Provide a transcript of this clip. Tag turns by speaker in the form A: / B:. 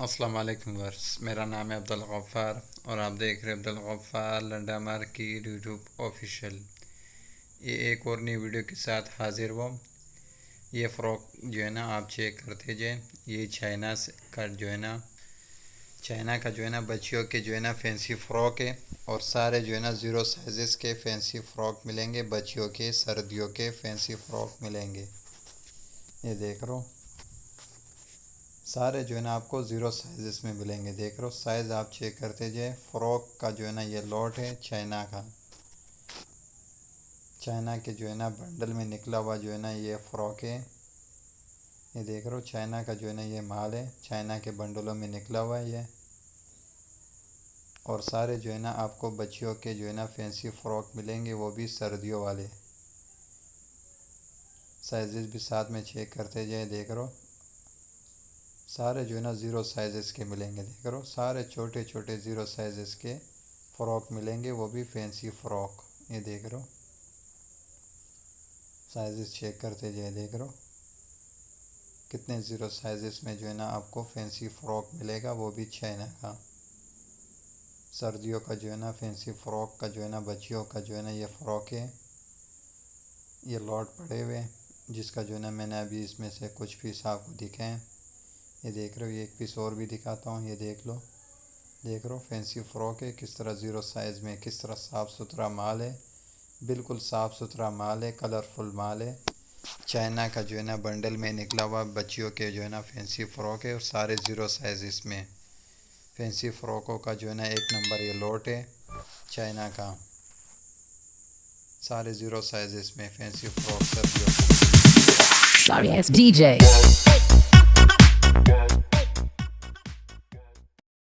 A: अस्सलाम वालेकुम वर्स, मेरा नाम है अब्दुल गफ़्फ़ार और आप देख रहे हैं Abdul Ghaffar Landa market YouTube official. ये एक और नई वीडियो के साथ हाजिर हुआ। ये फ़्रॉक जो है ना आप चेक करते जाए। ये चाइना का जो है ना बच्चियों के जो है ना फैंसी फ़्रॉक है और सारे जो है ना ज़ीरो साइज़ के फैंसी फ़्रॉक मिलेंगे। बच्चियों के सर्दियों के फैंसी फ़्रॉक मिलेंगे। ये देख रहे हो, सारे जो है ना आपको ज़ीरो साइज़ में मिलेंगे। देख रहे हो, साइज़ आप चेक करते जाए। फ़्रॉक का जो है ना ये लॉट है चाइना का। चाइना के जो है ना बंडल में निकला हुआ जो है ना ये फ़्रॉक है। ये देख रहे हो, चाइना का जो है ना ये माल है, चाइना के बंडलों में निकला हुआ है ये। और सारे जो है ना आपको बच्चियों के जो है ना फैंसी फ़्रॉक मिलेंगे, वो भी सर्दियों वाले। साइज़ भी साथ में चेक करते जाए। देख रहे हो, सारे जो है ना ज़ीरो साइज़ के मिलेंगे। देख रहे हो, सारे छोटे छोटे ज़ीरो साइज़ के फ़्रॉक मिलेंगे, वो भी फैंसी फ़्रॉक। ये देख रहे हो, साइज़ चेक करते जाए। देख रहे हो कितने ज़ीरो साइज़ में जो है ना आपको फैंसी फ़्रॉक मिलेगा, वो भी चाइना का। सर्दियों का जो है ना फैंसी फ़्रॉक का जो है ना बच्चियों का जो है ना ये फ़्रॉक है। ये लॉट पड़े हुए हैं, जिसका जो है ना मैंने अभी इसमें से कुछ पीस आपको दिखाए। ये देख रहे हो, ये एक पीस और भी दिखाता हूँ। ये देख लो, देख रहे हो फैंसी फ़्रॉक है किस तरह ज़ीरो साइज़ में, किस तरह साफ़ सुथरा माल है, बिल्कुल साफ़ सुथरा माल है, कलरफुल माल है। चाइना का जो है ना बंडल में निकला हुआ बच्चियों के जो है ना फैंसी फ़्रॉक है और सारे ज़ीरो साइज़ इसमें। फैंसी फ़्रॉकों का जो है ना एक नंबर ये लॉट है चाइना का। सारे ज़ीरो साइज़ इसमें फैंसी फ़्रॉक सर्दियों।
B: Sorry, it's DJ.